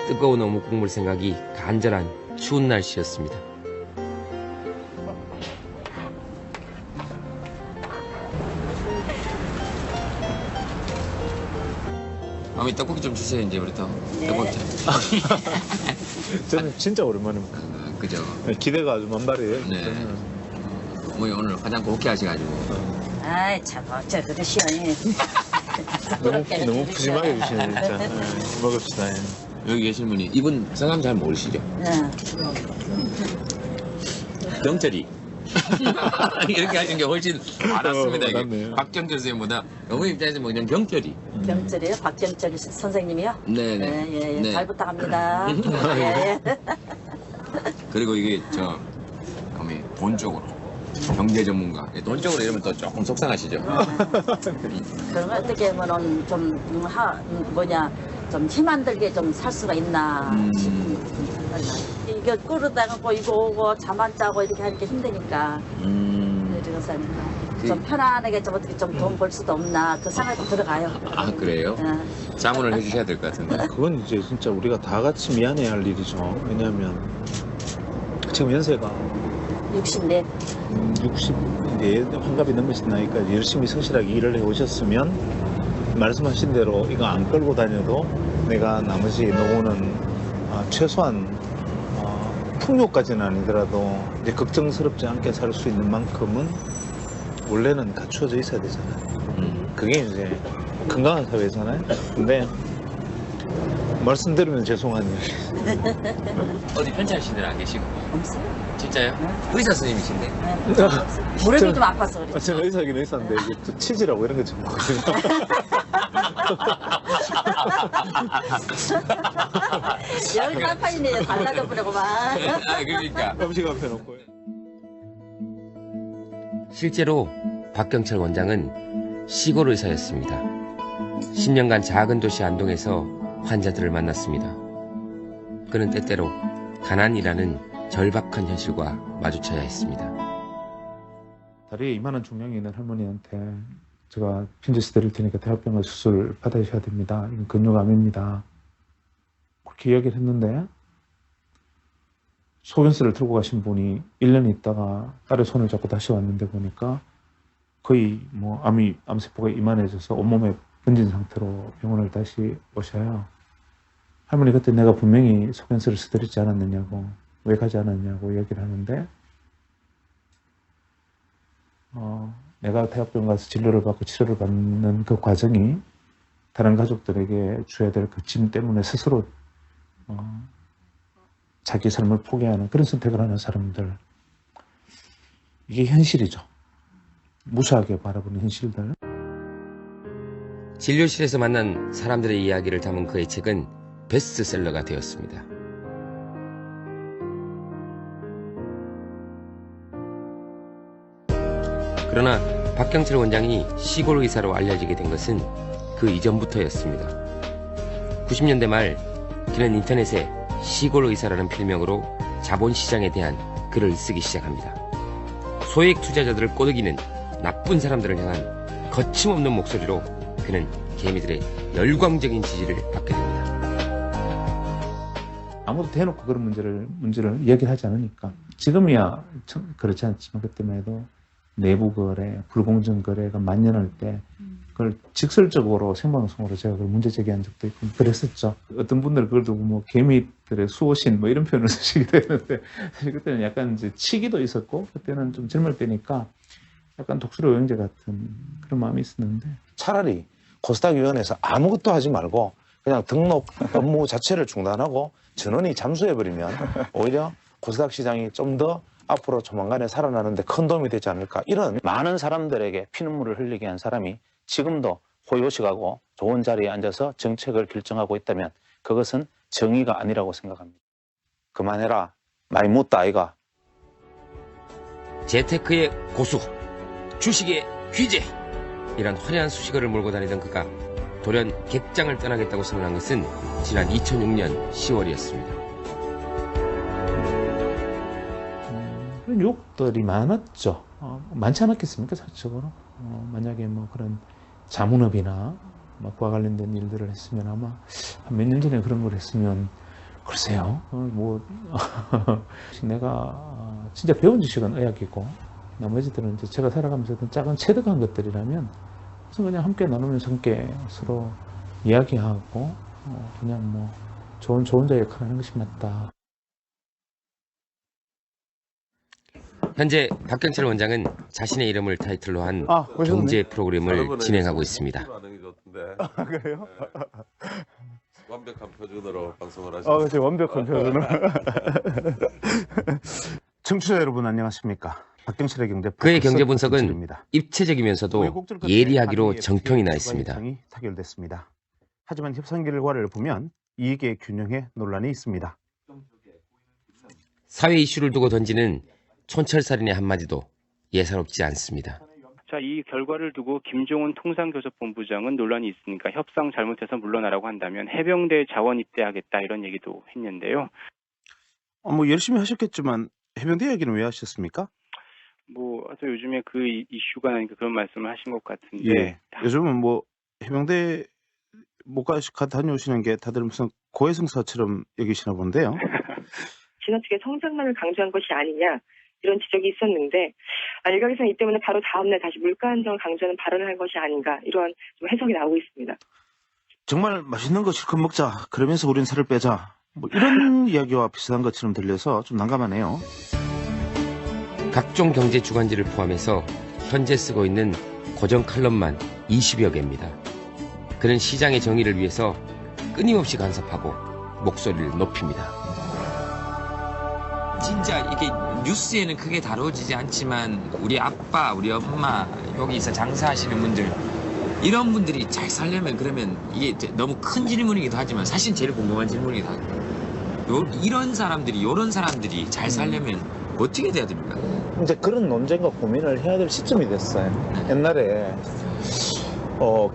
뜨거운 어묵 국물 생각이 간절한 추운 날씨였습니다. 어머니 떡볶이 좀 주세요. 이제 우리 또 떡볶이. 저는 진짜 오랜만입니다. 그죠. 기대가 아주 만발이에요. 네. 어머니 오늘 화장 곱게 하셔가지고. 아이 참 어째 그래 시원해. 너무 푸짐하게 주시네 진짜. 먹읍시다. 여기 계신 분이 이분 성함 잘 모르시죠? 네. 경철이. 이렇게 하시는 게 훨씬 많았습니다. 이게. 박경철 선생님보다 어머니 입장에서 뭐 그냥 경철이. 경철이요? 박경철 선생님이요? 네네. 예. 네. 잘 부탁합니다. 예. 그리고 이게 어머니 돈 쪽으로 경제 전문가. 돈 쪽으로 이러면 또 조금 속상하시죠? 그럼 어떻게 하면은 좀 좀 힘 안 들게 좀 살 수가 있나 싶은 이거 끓으다가 이거 오고 잠 안 자고 이렇게 하니까 힘드니까 그래서 좀 편안하게 좀 어떻게 좀 돈 벌 수도 없나 그 생각이 들어가요. 아 그래요? 자문을 해주셔야 될 것 같은데. 그건 이제 진짜 우리가 다 같이 미안해야 할 일이죠. 왜냐하면 지금 연세가 64. 64 환갑이 넘으신 나이까지 열심히 성실하게 일을 해오셨으면 말씀하신 대로 이거 안 끌고 다녀도 내가 나머지 노후는 최소한 풍요까지는 아니더라도 이제 걱정스럽지 않게 살 수 있는 만큼은 원래는 갖추어져 있어야 되잖아요. 그게 이제 건강한 사회잖아요. 근데 말씀드리면 죄송한 일. 어디 편찮으신 데는 안 계시고? 없어요. 진짜요? 의사 선생님이신데? 무릎이 좀 아파서 그래. 제가 의사긴 의사인데 이게 또 치질하고 이런 거 좀 보거든요. 여기 깜판이네 달라져 버리고만. 아 그러니까. 음식 앞에 놓고. 실제로 박경철 원장은 시골 의사였습니다. 10년간 작은 도시 안동에서 환자들을 만났습니다. 그는 때때로 가난이라는 절박한 현실과 마주쳐야 했습니다. 다리에 이만한 중량이 있는 할머니한테 제가 핀지스 드릴 테니까 대학병원 수술 받으셔야 됩니다. 이건 근육암입니다. 그렇게 이야기를 했는데 소견서를 들고 가신 분이 1년 있다가 딸의 손을 잡고 다시 왔는데 보니까 거의 암세포가 이만해져서 온몸에 번진 상태로 병원을 다시 오셔요. 할머니 그때 내가 분명히 소견서를 써드리지 않았느냐고 왜 가지 않았냐고 이야기를 하는데 내가 대학병원 가서 진료를 받고 치료를 받는 그 과정이 다른 가족들에게 줘야 될 그 짐 때문에 스스로 자기 삶을 포기하는 그런 선택을 하는 사람들, 이게 현실이죠. 무수하게 바라보는 현실들. 진료실에서 만난 사람들의 이야기를 담은 그의 책은 베스트셀러가 되었습니다. 그러나 박경철 원장이 시골 의사로 알려지게 된 것은 그 이전부터였습니다. 90년대 말 그는 인터넷에 시골 의사라는 필명으로 자본시장에 대한 글을 쓰기 시작합니다. 소액 투자자들을 꼬드기는 나쁜 사람들을 향한 거침없는 목소리로 그는 개미들의 열광적인 지지를 받게 됩니다. 아무도 대놓고 그런 문제를 이야기하지 않으니까 지금이야 그렇지 않지만 그때만 해도 내부 거래, 불공정 거래가 만연할 때 그걸 직설적으로 생방송으로 제가 그걸 문제 제기한 적도 있고 그랬었죠. 어떤 분들은 그걸 두고 뭐 개미들의 수호신 뭐 이런 표현을 쓰시기도 했는데 사실 그때는 약간 이제 치기도 있었고 그때는 좀 젊을 때니까 약간 독수리 오형제 같은 그런 마음이 있었는데 차라리 코스닥위원회에서 아무것도 하지 말고 그냥 등록 업무 자체를 중단하고 전원이 잠수해버리면 오히려 코스닥 시장이 좀 더 앞으로 조만간에 살아나는데 큰 도움이 되지 않을까. 이런 많은 사람들에게 피눈물을 흘리게 한 사람이 지금도 호요식하고 좋은 자리에 앉아서 정책을 결정하고 있다면 그것은 정의가 아니라고 생각합니다. 그만해라. 많이 묻다 아이가. 재테크의 고수, 주식의 귀재, 이런 화려한 수식어를 몰고 다니던 그가 돌연 객장을 떠나겠다고 선언한 것은 지난 2006년 10월이었습니다. 그런 유혹들이 많았죠. 많지 않았겠습니까, 사적으로? 만약에 뭐 그런 자문업이나 뭐 그와 관련된 일들을 했으면 아마 한 몇 년 전에 그런 걸 했으면 글쎄요. 내가 진짜 배운 지식은 의학이고 나머지들은 이제 제가 살아가면서 어떤 작은 체득한 것들이라면 그래서 그냥 함께 나누면서 함께 서로 이야기하고 그냥 뭐 좋은 자 역할을 하는 것이 맞다. 현재 박경철 원장은 자신의 이름을 타이틀로 한 경제 프로그램을 진행하고 있습니다. 그래요? 완벽한 표준으로 방송을 그렇죠. 완벽한 표준으로. 청취자 여러분 안녕하십니까? 박경철의 경제 그의 경제 분석은 입체적이면서도 예리하기로 정평이 나 있습니다. 타결됐습니다. 하지만 협상 결과를 보면 이익의 균형에 논란이 있습니다. 사회 이슈를 두고 던지는 촌철살인의 한마디도 예사롭지 않습니다. 자, 이 결과를 두고 김종훈 통상교섭본부장은 논란이 있으니까 협상 잘못해서 물러나라고 한다면 해병대 자원 입대하겠다 이런 얘기도 했는데요. 뭐 열심히 하셨겠지만 해병대 이야기는 왜 하셨습니까? 뭐 아주 요즘에 그 이슈가 나니까 그런 말씀을 하신 것 같은데. 예. 요즘은 뭐 해병대 못 다녀오시는 게 다들 무슨 고해성사처럼 여기시나 본데요. 진화 측의 성장만을 강조한 것이 아니냐 이런 지적이 있었는데 일각에서는 이 때문에 바로 다음날 다시 물가 안정을 강조하는 발언을 한 것이 아닌가 이런 좀 해석이 나오고 있습니다. 정말 맛있는 거 실컷 먹자. 그러면서 우린 살을 빼자. 뭐 이런 이야기와 비슷한 것처럼 들려서 좀 난감하네요. 각종 경제 주간지를 포함해서 현재 쓰고 있는 고정 칼럼만 20여 개입니다. 그는 시장의 정의를 위해서 끊임없이 간섭하고 목소리를 높입니다. 진짜 이게 뉴스에는 크게 다뤄지지 않지만 우리 아빠, 우리 엄마, 여기서 장사하시는 분들 이런 분들이 잘 살려면 그러면 이게 너무 큰 질문이기도 하지만 사실 제일 궁금한 질문이기도 하고 이런 사람들이 잘 살려면 어떻게 돼야 됩니까? 이제 그런 논쟁과 고민을 해야 될 시점이 됐어요. 옛날에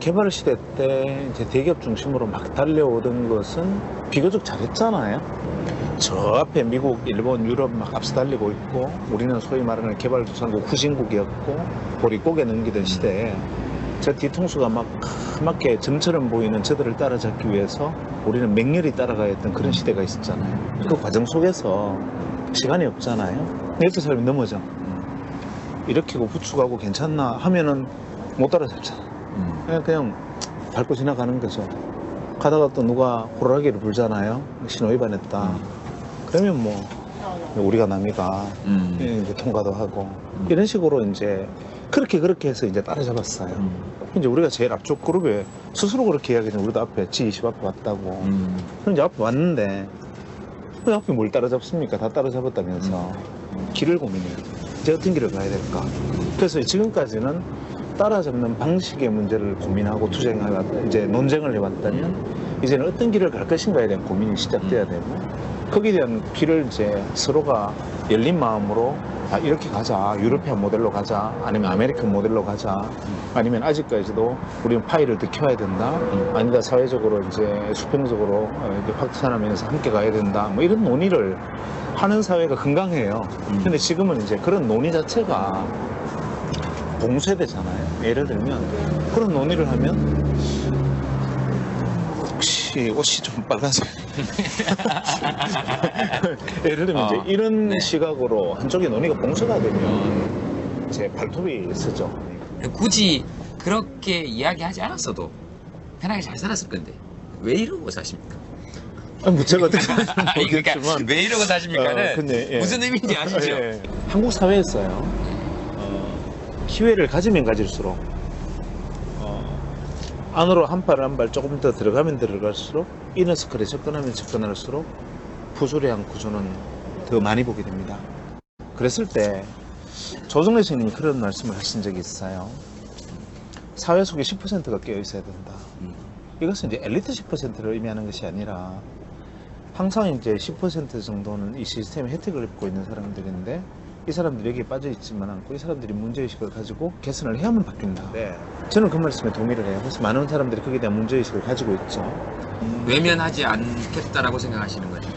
개발 시대 때 이제 대기업 중심으로 막 달려오던 것은 비교적 잘했잖아요. 저 앞에 미국, 일본, 유럽 막 앞서 달리고 있고 우리는 소위 말하는 개발도상국 후진국이었고 보릿고개 넘기던 시대에 저 뒤통수가 막 까맣게 점처럼 보이는 저들을 따라잡기 위해서 우리는 맹렬히 따라가야 했던 그런 시대가 있었잖아요. 그 과정 속에서 시간이 없잖아요. 이렇게 살면 넘어져. 일으키고 부축하고 괜찮나 하면은 못 따라잡잖아. 그냥 밟고 지나가는 거죠. 가다가 또 누가 호루라기를 불잖아요. 신호 위반했다. 그러면 뭐 우리가 남이가 이제 통과도 하고 이런 식으로 이제 그렇게 해서 이제 따라잡았어요. 이제 우리가 제일 앞쪽 그룹에 스스로 그렇게 이야기는 우리도 앞에 G20 앞에 왔다고. 그럼 이제 앞에 왔는데 그 앞에 뭘 따라잡습니까? 다 따라잡았다면서 길을 고민해요. 이제 어떤 길을 가야 될까? 그래서 지금까지는 따라잡는 방식의 문제를 고민하고 투쟁하고 이제 논쟁을 해왔다면 이제는 어떤 길을 갈 것인가에 대한 고민이 시작돼야 되고 거기에 대한 길을 이제 서로가 열린 마음으로 이렇게 가자, 유러피안 모델로 가자, 아니면 아메리칸 모델로 가자, 아니면 아직까지도 우리는 파이를 더 켜야 된다, 아니다 사회적으로 이제 수평적으로 이제 확산하면서 함께 가야 된다, 뭐 이런 논의를 하는 사회가 건강해요. 근데 지금은 이제 그런 논의 자체가 봉쇄되잖아요. 예를 들면 그런 논의를 하면 혹시 옷이 좀 빨간색 예를 들면 이제 이런 시각으로 한쪽의 논의가 봉쇄가 되면 이제 발톱이 쓰죠. 굳이 그렇게 이야기하지 않았어도 편하게 잘 살았을 건데 왜 이러고 사십니까? 뭐 제가 그러니까 왜 이러고 사십니까는 근데, 예. 무슨 의미인지 아시죠? 예. 한국 사회에서요 기회를 가지면 가질수록 안으로 한 발 조금 더 들어가면 들어갈수록 이너서클에 접근하면 접근할수록 부조리한 구조는 더 많이 보게 됩니다. 그랬을 때 조정래 선생님이 그런 말씀을 하신 적이 있어요. 사회 속에 10%가 깨어 있어야 된다. 이것은 이제 엘리트 10%를 의미하는 것이 아니라 항상 이제 10% 정도는 이 시스템에 혜택을 입고 있는 사람들인데 이 사람들이 여기에 빠져 있지만 않고 이 사람들이 문제의식을 가지고 개선을 해야만 바뀐다. 저는 그 말씀에 동의를 해요. 그래서 많은 사람들이 거기에 대한 문제의식을 가지고 있죠. 외면하지 않겠다라고 생각하시는 거죠?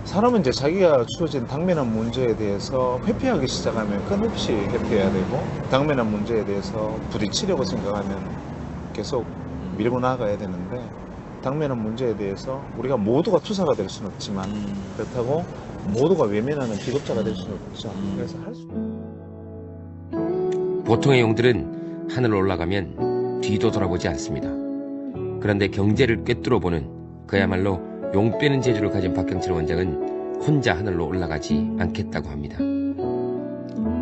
사람은 이제 자기가 주어진 당면한 문제에 대해서 회피하기 시작하면 끝없이 회피해야 되고 당면한 문제에 대해서 부딪히려고 생각하면 계속 밀고 나가야 되는데 당면한 문제에 대해서 우리가 모두가 투사가 될 수는 없지만 그렇다고 모두가 외면하는 비겁자가 될 수는 없죠. 그래서 할 수. 보통의 용들은 하늘 올라가면 뒤도 돌아보지 않습니다. 그런데 경제를 꿰뚫어보는 그야말로 용 빼는 재주를 가진 박경철 원장은 혼자 하늘로 올라가지 않겠다고 합니다.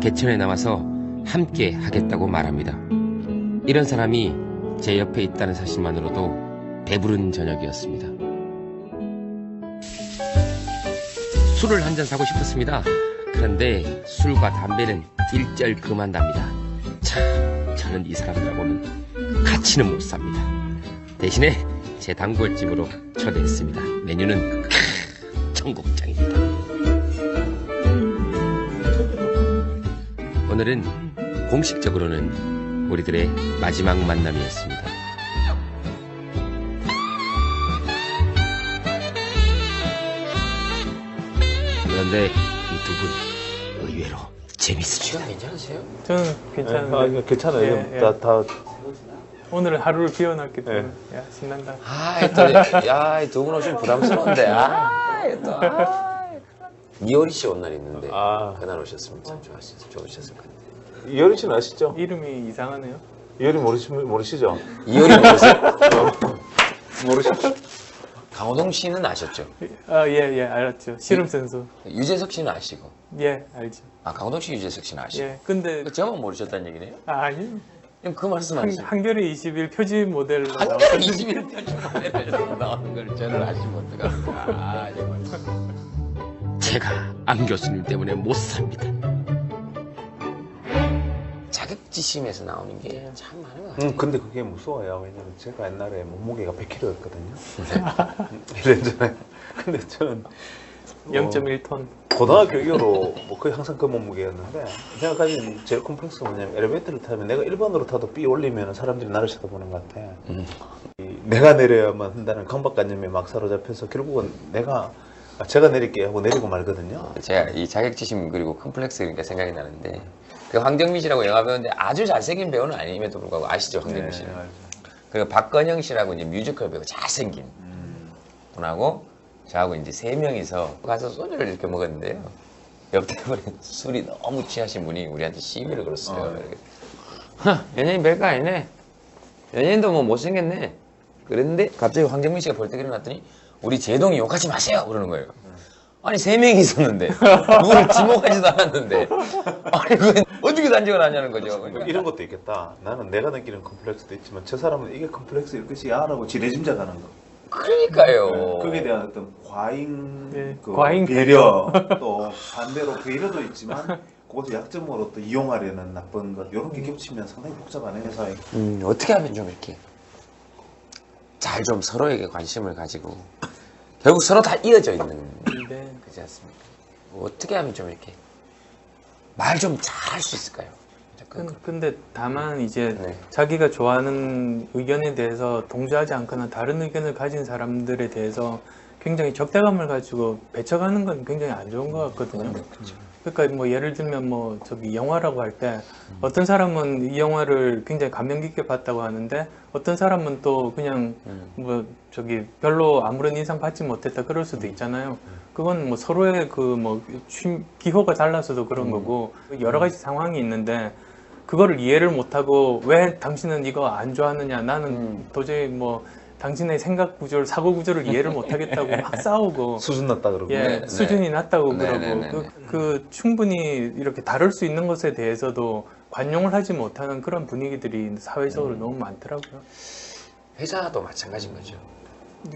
개천에 남아서 함께 하겠다고 말합니다. 이런 사람이 제 옆에 있다는 사실만으로도 배부른 저녁이었습니다. 술을 한 잔 사고 싶었습니다. 그런데 술과 담배는 일절 그만답니다. 참, 저는 이 사람들하고는 같이는 못 삽니다. 대신에 제 단골집으로 초대했습니다. 메뉴는 청국장입니다. 오늘은 공식적으로는 우리들의 마지막 만남이었습니다. 그런데 이 두 분 의외로 재밌으시죠? 괜찮으세요? 저는 괜찮은데. 괜찮아요. 예. 다 오늘 하루를 비워놨기 때문에 야, 신난다. 이 두 분 오시면 부담스러운데. 이효리 씨 온 날 있는데 그날 오셨으면 참 좋으셨을 것 같아요. 이효리 씨는 아시죠? 이름이 이상하네요. 이효리 모르시죠? 이효리 모르세요? 모르시죠? 강호동 씨는 아셨죠? 예, 알았죠. 씨름 선수. 유재석 씨는 아시고? 예, 알죠. 강호동 씨, 유재석 씨는 아시고? 예, 근데 저만 모르셨다는 얘기네요? 아니요. 그럼 그 말씀 아시죠? 한겨레 20일 표지 모델로 한겨레 20일 표지 모델로 나오는 걸 저는 아시면 어떡합니까? 정말. 제가 안 교수님 때문에 못 삽니다. 자격지심에서 나오는 게 참 많은 것 같아요. 근데 그게 무서워요. 왜냐면 제가 옛날에 몸무게가 100kg였거든요. 이랬잖아요. 근데 저는 0.1톤. 고등학교 이후로 거의 항상 그 몸무게였는데 제가 가진 제일 콤플렉스가 뭐냐면 엘리베이터를 타면 내가 1번으로 타도 삐 올리면 사람들이 나를 쳐다보는 것 같아. 내가 내려야만 한다는 강박관념에 막 사로잡혀서 결국은 제가 내릴게 하고 내리고 말거든요. 제가 이 자격지심 그리고 컴플렉스 그러니까 생각이 나는데 그 황정민 씨라고 영화 배우인데 아주 잘생긴 배우는 아님에도 불구하고 아시죠, 황정민 씨? 그리고 박건영 씨라고 이제 뮤지컬 배우 잘생긴 분하고 저하고 이제 세 명이서 가서 소주를 이렇게 먹었는데요. 옆 테이블에 술이 너무 취하신 분이 우리한테 시비를 걸었어요. 연예인 별거 아니네. 연예인도 뭐 못생겼네. 그랬는데 갑자기 황정민 씨가 벌떡 일어났더니 우리 제동이 욕하지 마세요 그러는 거예요. 아니 3명이 있었는데 누구를 지목하지도 않았는데 아니 그게 어떻게 단정을 하냐는 거죠. 그러니까. 이런 것도 있겠다. 나는 내가 느끼는 컴플렉스도 있지만 저 사람은 이게 컴플렉스일 것이야 라고 지레짐작하는 거. 그러니까요. 거기에 대한 어떤 과잉, 과잉 배려 또 반대로 배려도 있지만 그것을 약점으로 또 이용하려는 나쁜 것 이런 게 겹치면 상당히 복잡하네 회사에. 어떻게 하면 좀 이렇게 잘 좀 서로에게 관심을 가지고 결국 서로 다 이어져 있는 네. 그렇지 않습니까? 뭐 어떻게 하면 좀 이렇게 말 좀 잘 할 수 있을까요? 근데 다만 이제 네. 자기가 좋아하는 의견에 대해서 동조하지 않거나 다른 의견을 가진 사람들에 대해서 굉장히 적대감을 가지고 배척하는 건 굉장히 안 좋은 것 같거든요. 그러니까 뭐 예를 들면 뭐 저기 영화라고 할 때 어떤 사람은 이 영화를 굉장히 감명 깊게 봤다고 하는데 어떤 사람은 또 그냥 뭐 저기 별로 아무런 인상 받지 못했다 그럴 수도 있잖아요. 그건 뭐 서로의 그 뭐 기호가 달라서도 그런 거고 여러 가지 상황이 있는데 그거를 이해를 못하고 왜 당신은 이거 안 좋아하느냐 나는 도저히 뭐 당신의 생각 구조를 사고 구조를 이해를 못하겠다고 막 싸우고 수준 낮다 그러고 예, 수준이 낮다고 네네네네. 그러고 그 충분히 이렇게 다룰 수 있는 것에 대해서도 관용을 하지 못하는 그런 분위기들이 사회적으로 너무 많더라고요. 회사도 마찬가지인 거죠.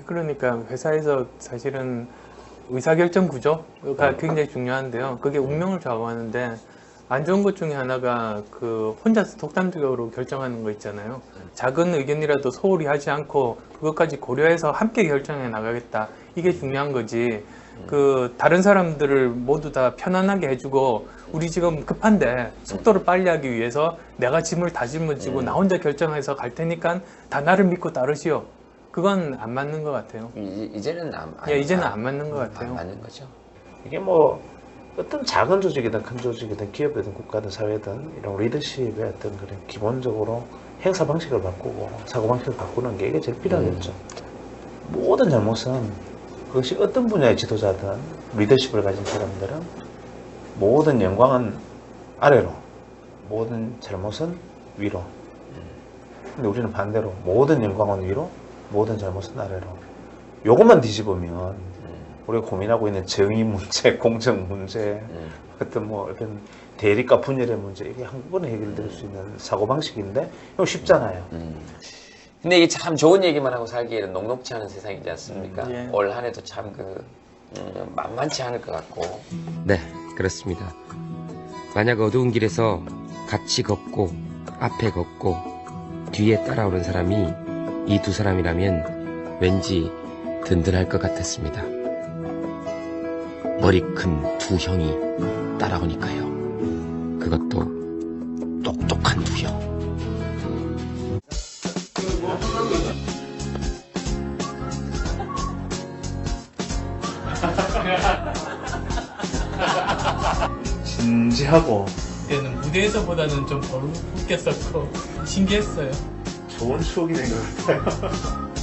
그러니까 회사에서 사실은 의사결정 구조가 굉장히 중요한데요. 그게 운명을 좌우하는데 안 좋은 것 중에 하나가 그 혼자서 독단적으로 결정하는 거 있잖아요. 작은 의견이라도 소홀히 하지 않고 그것까지 고려해서 함께 결정해 나가겠다. 이게 중요한 거지. 그 다른 사람들을 모두 다 편안하게 해주고 우리 지금 급한데 속도를 빨리 하기 위해서 내가 짐을 다 짊어지고 나 혼자 결정해서 갈 테니까 다 나를 믿고 따르시오. 그건 안 맞는 것 같아요. 이제는 이제는 안 맞는 것 같아요. 안 맞는 거죠. 이게 뭐 어떤 작은 조직이든 큰 조직이든 기업이든 국가든 사회든 이런 리더십의 어떤 그런 기본적으로 행사 방식을 바꾸고 사고 방식을 바꾸는 게 이게 제일 필요하겠죠. 모든 잘못은 그것이 어떤 분야의 지도자든 리더십을 가진 사람들은 모든 영광은 아래로, 모든 잘못은 위로. 근데 우리는 반대로 모든 영광은 위로, 모든 잘못은 아래로. 요것만 뒤집으면 우리가 고민하고 있는 정의 문제, 공정 문제, 어떤 뭐 어떤 대립과 분열의 문제 이게 한꺼번에 해결될 수 있는 사고 방식인데 이거 쉽잖아요. 근데 이게 참 좋은 얘기만 하고 살기에는 녹록지 않은 세상이지 않습니까? 예. 올 한 해도 참 만만치 않을 것 같고. 네, 그렇습니다. 만약 어두운 길에서 같이 걷고 앞에 걷고 뒤에 따라오는 사람이 이 두 사람이라면 왠지 든든할 것 같았습니다. 머리 큰 두 형이 따라오니까요. 그것도 똑똑한 두 형. 진지하고 그때는 무대에서보다는 좀 덜 웃겼었고 신기했어요. 좋은 추억이 된 것 같아요.